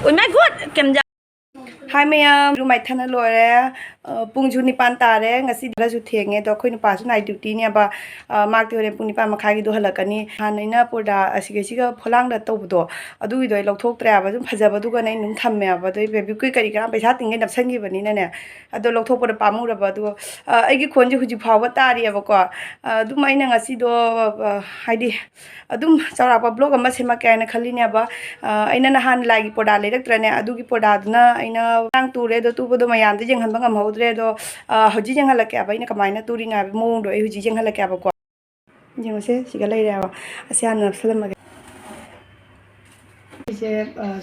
ui mai gút kem ja hai mayam rumai thana lore pungju nipan tare ngasi dara ju thenge do khoi pa su night duty ne ba mak te pung nipan makhai gi do halakani hanaina poda asige siga pholang da to do adu gi do lokthok tra ba ju phajaba du ga nei num thamme ba do bebi kui kari ka paisa tinge napsan gi bani ne adu lokthok poda pamu ra ba du ai gi khon ji huji phawa tari ba ko du mai na ngasi do haidi adum chawra pa blog ama sema kai na khali ne ba aina na han lagi poda le rak tra ne adu gi poda na aina tang ture do tu bodo mayam de jeng han bangam hodre do hoji jeng hala kya ba ina kamaina turi nga mong do hoji jeng hala kya ba ko jeng se siga lai ra asian na salam ma se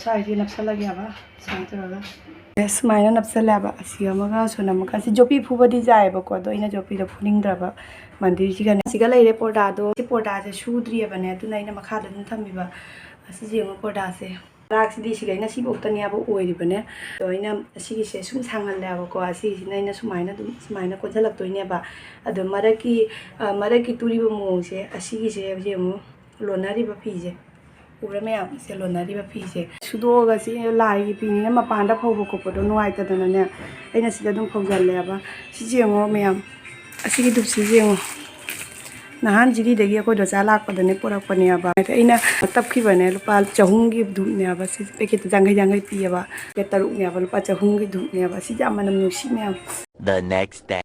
sai ji na sala gya ba sai to ra yes maina na sala ba asiya ma ga sona ma ka si jopi phu ba di jai ba ko do ina jopi da phuning dra ba mandir ji ga ne siga lai re poda do si poda je shudri ba ne tu na ina makha da dun thami ba asi je ma poda se rak si di si gaina si bok tania ba oi ri bane to ina si gi se sum sangal la ba ko asi si na ina sumaina dum sumaina ko thalak to ine ba adu maraki turi ba mo se asi gi se je mo lonari ba phi je ura me am se lonari ba phi se sudo ga si lai gi pi ni ma pan da phau ko do nuai ta da na ne ina si da dum phau jal le ba si je mo me am asi gi dup si je mo nahan jiri degi ko do chala ko dane pora pania ba aina tap ki bane lupa chahung gi du ne ba si packet jangai pi ba ke taru ne ba lupa chahung gi du ne ba si jam manam nu si me The next day.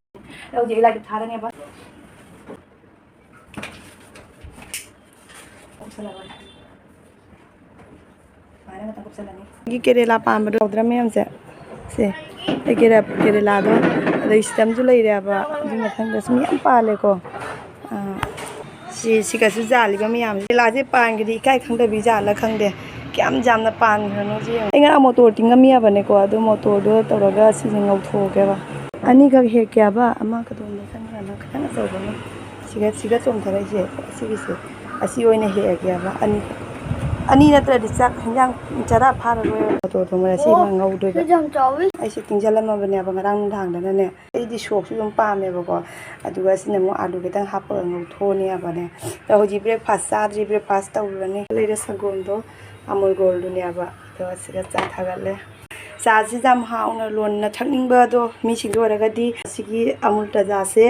au je la ki thara ne ba gi kerela pam ba do dra me am se kerela do dai stem ju lai ra ba ji ma thang da smi am pa le ko si ka su jali ba miyam la je pan gi kai khang da bi ja la khang de kyam jam na pan no ji ai nga motor ting ga miya bane ko adu motor do to ga si ngau tho ke ba ani ga he kya ba ama ka don na sang na khang so ba si ga chom thara je si asi oi na he kya ba ani na tra di sak yang chara phar ro to ma si ma ngau do ba jam chawi ai si ting jala ma bane ba ngarang thang da ne ai di shop su yom pa me ba ko adu ga si na mo alu ke tang hap ngau tho ne ba ne ta hoji breakfast sa dri breakfast ta ur ne le re sagom do amul gold ne ba to si ga cha tha ga le sa si jam ha una lon na thakning ba do mi sing do ra ga di si gi amul ta ja se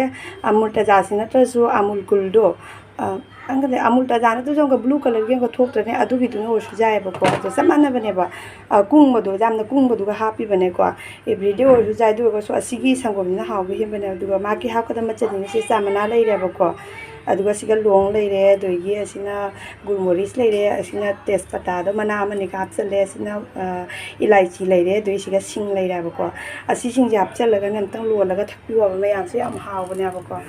na ta su amul gul do angale amul ta jana tu jong ka blue color gen ko thok tra ne adu gi tu no su jai ba ko to samana bane ba kung ma do jam na kung ba du ga happy bane ko every day o su jai du ko so asigi sangom na ha bi hem bane du ga ma ki ha ko da ma chani si samana lai re ba ko adu ga siga long lai re do gi asina gulmoris lai re asina tespata do mana mani ka apsa le asina ilaichi lai re do siga sing lai ra ba ko asi sing jap chal ga ngam tang lo la ga thak pi wa ma yam se am ha bane ba ko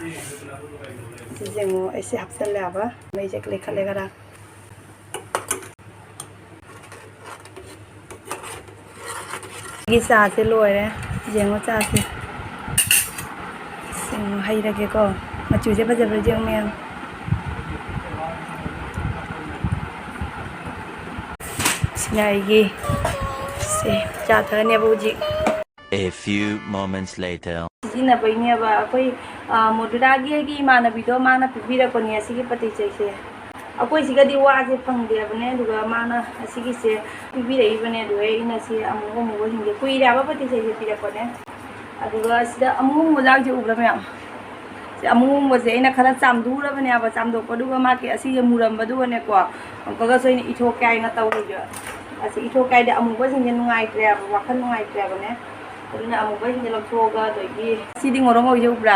jengo aise hapsal le aba mai je kle khale gara gi sa se loire jengo cha se sing hai ra ke ko ma chu je ba je jeng me sinai gi se cha tha ne bu ji A few moments later. Sina bai ne ba akoi modura gi mana bi do mana pibira ko ne asigi pati chai se akoi siga di wa je phang de bane duga mana asigi se pibira I bane do ina se amu mo hinge kui ra ba pati chai se pira ko ne aduga sida amu mo lag je ubra me se amu mo je ina khara cham du ra bane ba cham do ko duga ma ke asigi muram ba du ne ko ko ga so ina itho kai na taw ro jo asi itho kai de amu ba jing nungai tre ba wakhan nungai tre ba ne aduna amu ba hinge lok thoga do gi sidi ngorong oi je ubra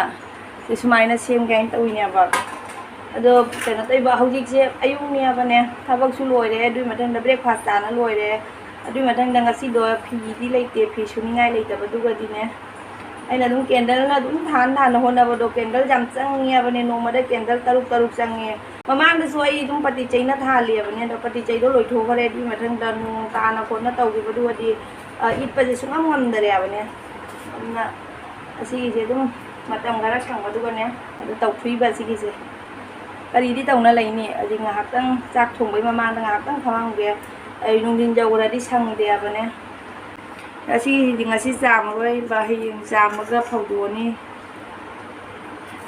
se sumaina sem gain tawi ne ba ado tena tai ba hojik se ayung ne ba ne thabak su loi re adui mathang da breakfast ta na loi re adui mathang da ngasi do phi di leite phi suningai leite ba du ga di ne aina dum candle na dum than na hona ba do candle jam chang ne ba ne no ma da candle taruk chang ne mamang da so ai dum pati chai na tha le ba ne do pati chai do loi tho ga re adui mathang da nu ta na ko na tau gi ba du di it pa je sungam ngam da re ba ne na asi je dum matam gara sang ba du ga ne adu tau phi ba si gi se kari di tau na lai ni aji nga hatang chak thong bai mamang da nga hatang khawang ge ai nung din jau ra di sang de ba ne asi di ngasi jam roi ba hi jam ga phau do ni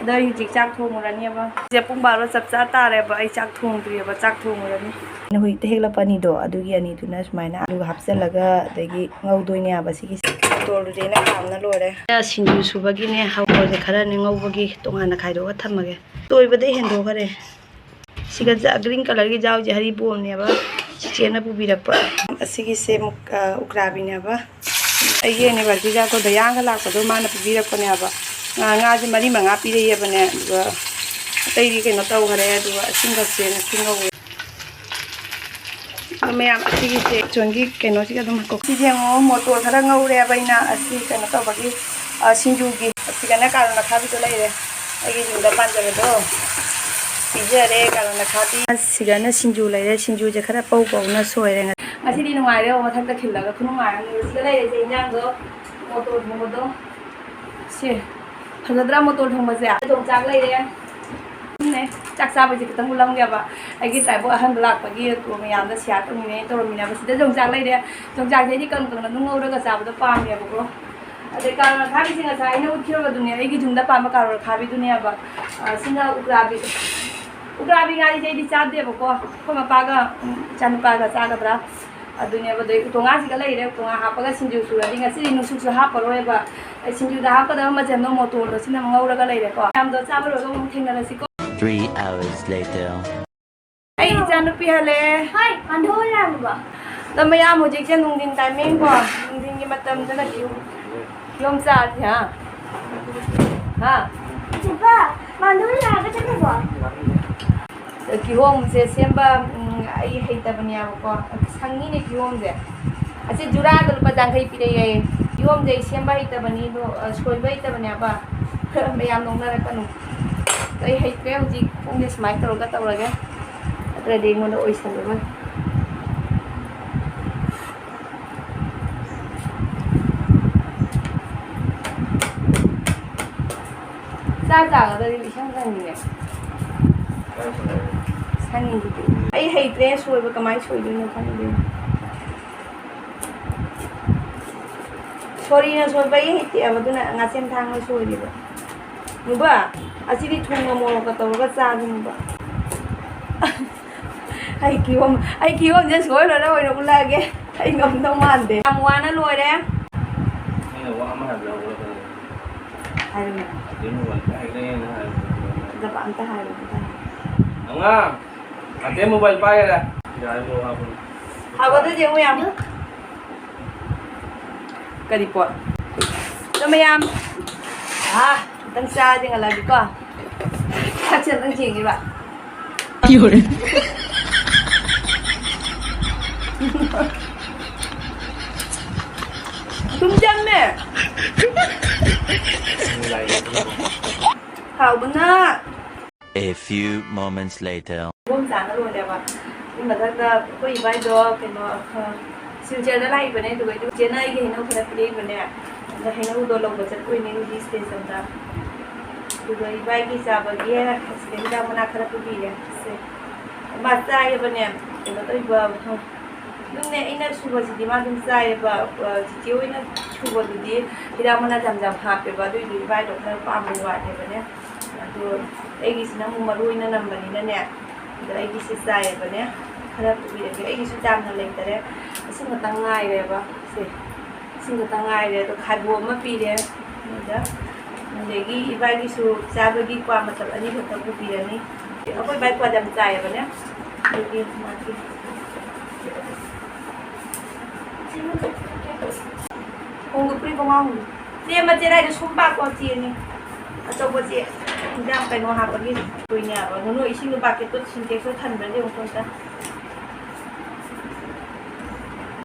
ꯑꯗꯣ ꯑꯩ ꯍꯧꯖꯤꯛ ꯆꯥꯛ ꯊꯣꯡꯉꯨꯔꯅꯦꯕ ꯁꯤꯁꯦ ꯄꯨꯡ 12 ꯆꯞ ꯆꯥ ꯇꯥꯔꯦꯕ ꯑꯩ ꯆꯥꯛ ꯊꯣꯡꯗ꯭ꯔꯤꯑꯕ ꯆꯥꯛ ꯊꯣꯡꯉꯨꯔꯅꯤ ꯍꯧꯖꯤꯛꯇ ꯍꯦꯛꯂꯛꯄ ꯑꯅꯤꯗꯣ ꯑꯗꯨꯒꯤ ꯑꯅꯤꯗꯨꯅ ꯁꯨꯃꯥꯏꯅ ꯑꯂꯨꯒ ꯍꯥꯞꯆꯤꯜꯂꯒ ꯑꯗꯒꯤ ꯉꯧꯗꯣꯏꯅꯦꯕ ꯁꯤꯒꯤꯁꯦ ꯃꯣꯇꯣꯔꯗꯨꯗꯤ ꯑꯩꯅ ꯀꯥꯝꯅ ꯂꯣꯏꯔꯦ ꯁꯤꯡꯖꯨ ꯁꯨꯕꯒꯤꯅꯦ ꯍꯋꯥꯏꯁꯦ ꯈꯔꯅꯦ ꯉꯧꯕꯒꯤ ꯇꯣꯉꯥꯟꯅ ꯈꯥꯏꯗꯣꯛꯑꯒ ꯊꯝꯃꯒꯦ ꯇꯣꯏꯕꯗꯩ ꯍꯦꯟꯗꯣꯛꯈꯔꯦ ꯁꯤꯒ ꯒ꯭ꯔꯤꯟ ꯀꯂꯔꯒꯤ ꯖꯥꯎꯁꯦ ꯍꯔꯤꯕꯣꯞꯅꯦꯕ ꯆꯤꯆꯦꯅ ꯄꯨꯕꯤꯔꯛꯄ ꯑꯁꯤꯒꯤꯁꯦ ꯎꯀ꯭ꯔꯥꯕꯤꯅꯦꯕ ꯑꯩꯒꯤ ꯑꯦꯅꯤꯚꯔꯁꯔꯤꯗ ꯑꯩꯈꯣꯏ ꯕꯌꯥꯡꯒ ꯂꯥꯛꯄꯗꯣ ꯃꯥꯅ ꯄꯤꯕꯤꯔꯛꯄꯅꯦꯕ ꯉꯥꯁꯦ 4-5 ꯄꯤꯔꯛꯑꯦꯕꯅꯦ ꯑꯗꯨꯒ ꯑꯇꯩꯗꯤ ꯀꯩꯅꯣ ꯇꯧꯈꯔꯦ ꯑꯗꯨꯒ ꯑꯁꯤꯡꯒꯁꯦ ꯉꯁꯤ ꯉꯧꯋꯦ ꯃꯌꯥꯝ ꯑꯁꯤꯒꯤꯁꯦ ꯆꯣꯟꯒꯤ ꯀꯩꯅꯣꯁꯤꯒ ꯑꯗꯨꯝ ꯁꯤꯁꯦ ꯑꯃꯨꯛ ꯃꯣꯇꯣꯔ ꯈꯔ ꯉꯧꯔꯦꯕ ꯑꯩꯅ ꯑꯁꯤ ꯀꯩꯅꯣ ꯇꯧꯕꯒꯤ ꯁꯤꯡꯖꯨꯒꯤ ꯑꯁꯤꯒꯅ ꯀꯥꯔꯣꯠ ꯑꯈꯥꯕꯤꯗꯣ ꯂꯩꯔꯦ ꯑꯩꯒꯤ ꯌꯨꯝꯗ ꯄꯥꯟꯖꯕꯗꯣ ꯄꯤꯖꯔꯦ ꯀꯥꯔꯣꯠ ꯑꯈꯥꯕꯤ ꯑꯁꯤꯒꯅ ꯁꯤꯡꯖꯨ ꯂꯩꯔꯦ ꯁꯤꯡꯖꯨꯁꯦ ꯈꯔ ꯄꯧꯅ ꯁꯣꯏꯔꯦ ꯉꯁꯤꯗꯤ ꯅꯨꯡꯉꯥꯏꯔꯦ ꯃꯊꯛꯇ ꯈꯤꯜꯂꯒ ꯈꯨꯅꯨꯡꯉꯥꯏꯔꯅꯤ ꯁꯤꯗ ꯂꯩꯔꯤꯁꯦ ꯏꯟꯖꯥꯡꯗꯣ ꯃꯣꯇꯣꯔ ꯊꯣꯡꯕꯗꯣ ꯁꯤ ꯐꯖꯗ꯭ꯔꯥ ꯃꯣꯇꯣꯔ ꯊꯣꯡꯕꯁꯦ ꯌꯣꯡꯆꯥꯛ ꯂꯩꯔꯦ ꯆꯥꯛ ꯆꯥꯕꯁꯦ ꯈꯤꯇꯪ ꯎꯜꯂꯝꯒꯦꯕ ꯑꯩꯒꯤ ꯇ꯭ꯔꯥꯏꯕꯦꯜ ꯑꯍꯟꯕ ꯂꯥꯛꯄꯒꯤ ꯃꯌꯥꯝꯗ ꯁꯤꯌꯥꯔ ꯇꯧꯔꯝꯃꯤꯅꯦꯕ ꯁꯤꯗ ꯌꯣꯡꯆꯥꯛ ꯂꯩꯔꯦ ꯌꯣꯡꯆꯥꯛꯁꯦ ꯑꯩꯗꯤ ꯀꯪꯅ ꯑꯗꯨꯝ ꯉꯧꯔꯒ ꯆꯥꯕꯗꯣ ꯄꯥꯝꯃꯦꯕꯀꯣ ꯑꯗꯩ ꯀꯥꯔꯣꯠ ꯑꯈꯥꯕꯤꯁꯦ ꯉꯁꯥꯏ ꯑꯩꯅ ꯎꯠꯈꯤꯕꯗꯨꯅꯦ ꯑꯩꯒꯤ ꯌꯨꯝꯗ ꯄꯥꯟꯕ ꯀꯥꯔꯣꯠ ꯑꯈꯥꯕꯤꯗꯨꯅꯦꯕ ꯁꯤꯅ ꯎꯀ꯭ꯔꯥꯕꯤ ꯉꯥꯔꯤꯁꯦ ꯑꯩꯗꯤ ꯆꯥꯗꯦꯕꯀꯣ ꯑꯩꯈꯣꯏ ꯃꯄꯥꯒ ꯏꯆꯥꯅꯨꯄꯥꯒ ꯆꯥꯒꯗ꯭ꯔꯥ ꯑꯗꯨꯅꯦꯕ ꯑꯗꯩ ꯎꯇꯣꯡꯉꯥꯁꯤꯒ ꯂꯩꯔꯦ ꯎꯇꯣꯡꯉꯥ ꯍꯥꯞꯄꯒ ꯁꯤꯡꯖꯨ ꯁꯨꯔꯗꯤ ꯉꯁꯤꯗꯤ ꯅꯨꯡꯁꯨꯛꯁꯨ ꯍꯥꯞꯄꯔꯣꯏꯕ ꯁꯤꯡꯖꯨꯗ ꯍꯥꯞꯀꯗꯕ ꯃꯆꯜꯗꯣ ꯃꯣꯇꯣꯔꯗꯣ ꯁꯤꯅ ꯉꯧꯔꯒ ꯂꯩꯔꯦꯀꯣ ꯃꯌꯥꯝꯗꯣ ꯆꯥꯕ ꯂꯣꯏꯔꯒ ꯑꯃꯨꯛ ꯊꯦꯡꯅꯔꯁꯤꯀꯣ 3 hours later. ꯑꯩ ꯏꯆꯥꯅꯨꯄꯤ ꯍꯜꯂꯛꯑꯦ ꯑꯗꯣ ꯃꯌꯥꯝ ꯍꯧꯖꯤꯛꯁꯦ ꯅꯨꯡꯊꯤꯟ ꯇꯥꯏꯃꯤꯡꯀꯣ ꯅꯨꯡꯊꯤꯟꯒꯤ ꯃꯇꯝꯗꯅ ꯀꯤꯍꯣꯝ ꯆꯥꯁꯦ ꯀꯤꯍꯣꯝꯁꯦ ꯁꯦꯝꯕ ꯑꯩ ꯍꯩꯇꯕꯅꯦꯕꯀꯣ ꯁꯪꯉꯤꯅꯦ ꯀꯤꯍꯣꯝꯁꯦ ꯑꯁꯤ ꯖꯨꯔꯥꯗ ꯂꯨꯄꯥ 50 ꯄꯤꯔꯛꯑꯦ ꯀꯤꯍꯣꯝꯁꯦ ꯑꯩ ꯁꯦꯝꯕ ꯍꯩꯇꯕꯅꯤ ꯁꯣꯏꯕ ꯍꯩꯇꯕꯅꯦꯕ ꯃꯌꯥꯝ ꯅꯣꯡꯅꯔꯛꯀꯅꯨ ꯑꯩ ꯍꯩꯇ꯭ꯔꯦ ꯍꯧꯖꯤꯛ ꯄꯨꯡꯁꯦ ꯁꯨꯃꯥꯏꯅ ꯇꯧꯔꯒ ꯅꯠꯇ꯭ꯔꯗꯤ ꯑꯩꯉꯣꯟꯗ ꯑꯣꯏꯁꯜꯂꯔꯣꯏ ꯆꯥꯛ ꯆꯥꯒꯗ꯭ꯔꯗꯤ ꯏꯁꯪ ꯁꯪꯉꯤꯅꯦ ꯁꯪꯉꯤꯗꯨꯗꯤ ꯑꯩ ꯍꯩꯇ꯭ꯔꯦ ꯁꯣꯏꯕ ꯀꯃꯥꯏꯅ ꯁꯣꯏꯗꯣꯏꯅꯣ ꯈꯪꯗꯦ ꯁꯣꯔꯤꯅ ꯁꯣꯏꯕ ꯑꯩ ꯍꯩꯇꯦꯕ ꯑꯗꯨꯅ ꯉꯥꯁꯦꯝ ꯊꯥꯡꯅ ꯁꯣꯏꯔꯤꯕ ꯅꯨꯕ ꯑꯁꯤꯗꯤ ꯊꯨꯝꯒ ꯃꯣꯔꯣꯛꯀ ꯇꯧꯔꯒ ꯆꯥꯗꯣꯏꯅꯦꯕ ꯑꯩ ꯀꯤꯍꯣꯝꯁꯦ ꯁꯣꯏꯔꯣꯏꯔ ꯑꯣꯏꯅ ꯎꯠꯂꯛꯑꯒꯦ ꯑꯩ ꯉꯝꯗꯧ ꯃꯥꯟꯗꯦ ꯌꯥꯝ ꯋꯥꯅ ꯂꯣꯏꯔꯦ ꯑꯝꯇ Nga, ate mobile pa yan ah. ꯍꯥꯎꯒꯗ꯭ꯔ ꯌꯦꯡꯉꯨ ꯌꯥꯝ ꯀꯔꯤ ꯄꯣꯠ ꯑꯗꯣ ꯃꯌꯥꯝ ꯑꯝꯇꯪ ꯆꯥꯔꯗꯤ ꯉꯜꯂꯒꯦꯀꯣ ꯆꯥꯛꯁꯦ ꯑꯝꯇꯪ ꯆꯦꯡꯉꯤꯕ ꯊꯨꯝ ꯆꯝꯃꯦ ꯍꯥꯎꯕꯅ A few moments later. ꯀꯤꯍꯣꯝ ꯆꯥꯅ ꯂꯣꯏꯔꯦꯕ ꯑꯗꯨꯒꯤ ꯃꯊꯛꯇ ꯑꯩꯈꯣꯏ ꯏꯕꯥꯏꯗꯣ ꯀꯩꯅꯣ ꯁꯤꯜꯆꯔꯗ ꯂꯥꯛꯏꯕꯅꯦ ꯑꯗꯨꯒ ꯏꯆꯦꯅ ꯑꯩꯒꯤ ꯍꯩꯅꯧ ꯈꯔ ꯄꯤꯔꯛꯏꯕꯅꯦ ꯑꯗ ꯍꯩꯅꯧꯗꯣ ꯂꯧꯕ ꯆꯠꯇꯣꯏꯅꯦ ꯍꯧꯖꯤꯛ ꯁ꯭ꯇꯦꯁꯟꯗ ꯑꯗꯨꯒ ꯏꯕꯥꯏꯒꯤ ꯆꯥꯕꯒꯤ ꯁꯤꯗ ꯍꯤꯗꯥꯛ ꯃꯅꯥ ꯈꯔ ꯄꯨꯕꯤꯔꯦ ꯁꯦ ꯃꯥ ꯆꯥꯏꯌꯦꯕꯅꯦ ꯀꯩꯅꯣ ꯇꯧꯕ ꯑꯗꯨꯝꯅꯦ ꯑꯩꯅ ꯁꯨꯕꯁꯤꯗꯤ ꯃꯥ ꯑꯗꯨꯝ ꯆꯥꯏꯌꯦꯕ ꯆꯤꯆꯦ ꯑꯣꯏꯅ ꯁꯨꯕꯗꯨꯗꯤ ꯍꯤꯗꯥꯛ ꯃꯅꯥ ꯌꯥꯝ ꯍꯥꯞꯄꯦꯕ ꯑꯗꯨꯏꯗꯨ ꯏꯕꯥꯏꯗꯣ ꯈꯔ ꯄꯥꯝꯕ ꯋꯥꯠꯂꯦꯕꯅꯦ ꯑꯗꯣ ꯑꯩꯒꯤꯁꯤꯅ ꯑꯃꯨꯛ ꯃꯔꯨ ꯑꯣꯏꯅ ꯅꯝꯕꯅꯤꯅꯅꯦ ꯑꯗꯣ ꯑꯩꯒꯤꯁꯤ ꯆꯥꯏꯌꯦꯕꯅꯦ ꯈꯔ ꯄꯨꯕꯤꯔꯒꯦ ꯑꯩꯒꯤꯁꯨ ꯌꯥꯝꯅ ꯂꯩꯇꯔꯦ ꯏꯁꯤꯡ ꯈꯛꯇꯪ ꯉꯥꯏꯔꯦꯕ ꯁꯦ ꯏꯁꯤꯡ ꯈꯛꯇꯪ ꯉꯥꯏꯔꯦ ꯑꯗꯣ ꯈꯥꯏꯕꯣꯛ ꯑꯃ ꯄꯤꯔꯦ ꯑꯗꯒꯤ ꯏꯕꯥꯏꯒꯤꯁꯨ ꯆꯥꯕꯒꯤ ꯀ꯭ꯋꯥ ꯃꯇꯝ 2 ꯈꯛꯇ ꯄꯨꯕꯤꯔꯅꯤ ꯑꯩꯈꯣꯏ ꯏꯕꯥꯏ ꯀ꯭ꯋꯥ ꯌꯥꯝ ꯆꯥꯏꯌꯦꯕꯅꯦ ꯑꯗꯨꯒꯤ ꯃꯥꯒꯤ ꯍꯣꯡꯒ ꯄꯨꯔꯤ ꯀꯣꯡꯉꯥꯎ ꯆꯦ ꯃꯆꯦꯔꯥꯏꯗ ꯁꯨꯝ ꯄꯥꯛꯀꯣ ꯆꯦꯅꯤ ꯑꯆꯧꯕ ꯆꯦ ꯌꯥꯝ ꯀꯩꯅꯣ ꯍꯥꯞꯄꯒꯤ ꯀꯨꯏꯅꯦꯕ ꯅꯣꯏ ꯏꯁꯤꯡꯗꯣ ꯕꯥꯀꯦꯠꯇꯣ ꯁꯤꯟꯇꯦꯛꯁꯇꯣ ꯊꯟꯕ꯭ꯔꯗꯤ ꯑꯃꯨꯛ ꯑꯝꯇ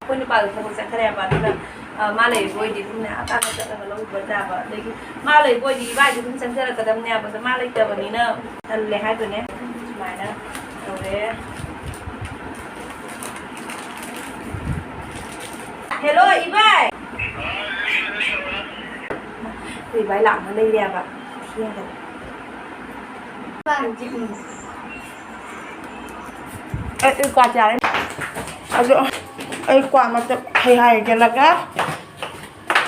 ꯑꯩꯈꯣꯏ ꯅꯨꯄꯥꯗꯣ ꯊꯕꯛ ꯆꯠꯈ꯭ꯔꯦꯕ ꯑꯗꯨꯒ ꯃꯥ ꯂꯩꯔꯤꯕ ꯑꯣꯏꯗꯤ ꯑꯗꯨꯝ ꯑꯇꯥꯡꯕ ꯆꯠꯂꯒ ꯂꯧꯕ ꯇꯥꯕ ꯑꯗꯒꯤ ꯃꯥ ꯂꯩꯕ ꯑꯣꯏꯗꯤ ꯏꯕꯥꯏꯗꯤ ꯑꯗꯨꯝ ꯆꯪꯖꯔꯛꯀꯗꯕꯅꯦꯕ ꯑꯗꯣ ꯃꯥ ꯂꯩꯇꯕꯅꯤꯅ ꯇꯜꯂꯦ ꯍꯥꯏꯕꯅꯦ ꯁꯨꯃꯥꯏꯅ ꯇꯧꯔꯦ ꯍꯦꯜꯂꯣ ꯏꯕꯥꯏ ꯑꯩꯈꯣꯏ ꯏꯕꯥꯏ ꯂꯥꯛꯅ ꯂꯩꯔꯦꯕ ꯊꯦꯡꯒꯔꯦ ꯑꯩ ꯀ꯭ꯋꯥ ꯆꯥꯔꯦ ꯑꯗꯣ ꯑꯩ ꯀ꯭ꯋꯥ ꯃꯇꯝ ꯍꯩ ꯍꯥꯏꯒꯦꯂꯒ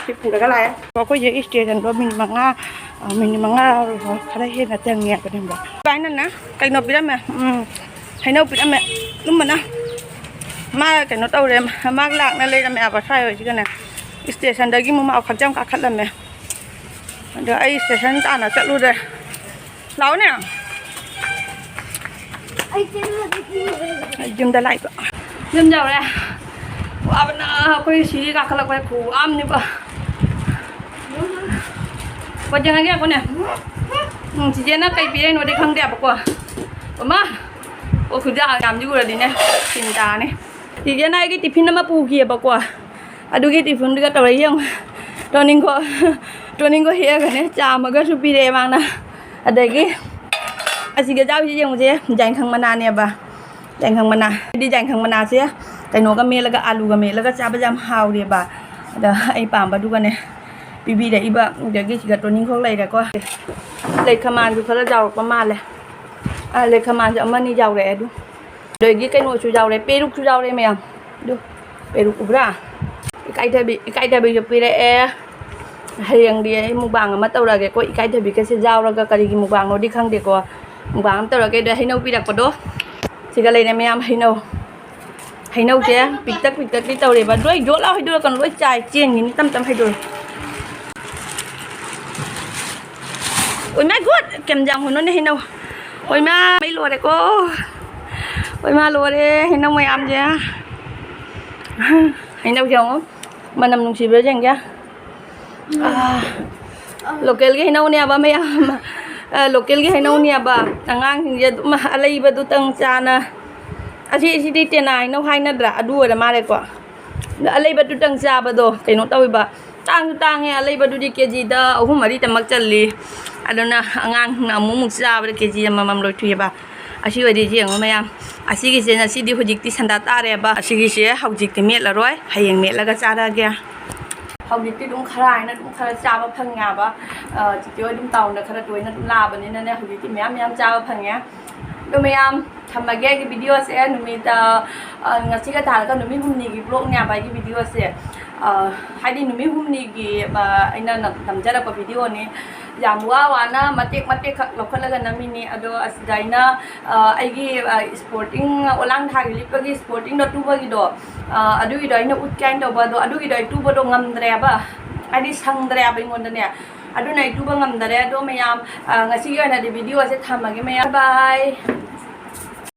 ꯁꯤ ꯄꯨꯔꯒ ꯂꯥꯛꯑꯦ ꯑꯩꯈꯣꯏꯁꯦ ꯁ꯭ꯇꯦꯁꯟꯗꯣ minute 5 mình mà ngao rồi khá là hết là tiền nhẹ cái này bảo cái này nè cái nó bị đâm mẹ hay nó bị đâm mẹ lúc mà nè mà cái nó tàu đấy mà lạc nó lên là mẹ bảo sai rồi chứ cái này station đấy cái mà ao khát trong cả khát là mẹ được ai station ta nó sẽ luôn đây lão nè dừng tay lại dừng vào đây à bên cái gì cả khát là cái củ am như vậy bây giờ cái con này chị Jen nó cây bì nó đi không đẹp quá mà ô cứ ra làm gì rồi đi nè xin ta nè chị Jen này cái tiffin nó mà bù kia bạc quá à đôi cái tiffin đi cái tàu đấy không training có here cái này chả mà cái supi đây mang nè ở đây cái à chị cái giáo chị Jen một dành khang mana nè bà dành khang mana đi dành khang mana chứ cái nó cái mè là cái alu cái mè là cái chả bây giờ hào đi bà đó ai bảo bà đu cái này BB đấy bà để cái chỉ cầnตัวนี้เขาเลยแต่ก็เลยขมานคือเขาจะเอาประมาณเลยเลยขมานจะมันนี่เอาเลยดูโดยcái nồi chú giàu đấy pe lúc chú giàu đấy mày àดูpe lúc ubra cái đây bị pe đấy hàng đi mùng bàng mà tao là cái coi cái đây bị cái sẽ giàu là cái gì mùng bàng nó đi khăng được qua mùng bàng tao là cái đấy hay nấu pi đặc vào đó thì cái này này mày am hay nấu chứ bị tắc cái tao để bà đuôi dỗ lao hay đuôi còn đuôi chài chiên nhìn tâm hay đuôi ôi má good kèm dòng của nó này đâu ôi má mấy lùa đây cô ôi má lùa đây hay đâu mày ăn chứ hay đâu chồng không mà nằm nung xì với chăng chứ lộc cái hay đâu nè ba mày lộc cái hay đâu nè ba thằng ăn thì mà lấy ba tụi tăng cha nè chị đi tiền này nó hay nó đã đua là mà đây quả lấy ba tụi tăng cha ba đồ cái nó tao ba tăng nghe lấy ba tụi đi kia gì đó ông mà đi tầm mặc chân li adona angang na mumuk sa ba keji mamam loi thuye ba asi wadi jeng mayam asi gi sena si di hojik ti sanda ta re ba asi gi se hojik ti met la roi hayeng met la ga cha da gya hojik ti dum kharai na dum khara cha ba phang nga ba chi ti dum taw na khara toi na dum la ba ni na ne hojik ti myam cha ba phang nga do mayam thamage cái video se numi ta ngasi ga ta ga numi humni gi blog nya ba cái video se hai đi numi humni gi ba aina na tamjara pa video ni Jamwa wana matik lokal laga namini ado asdaina aigi sporting olang thagi lipagi sporting do tuba gido adu gido ina utkain do bado adu gido tuba do ngamdre ba adi sangdre ba ngonda ne adu nai tuba ngamdre do mayam ngasi ga na di video ase thamage mayam bye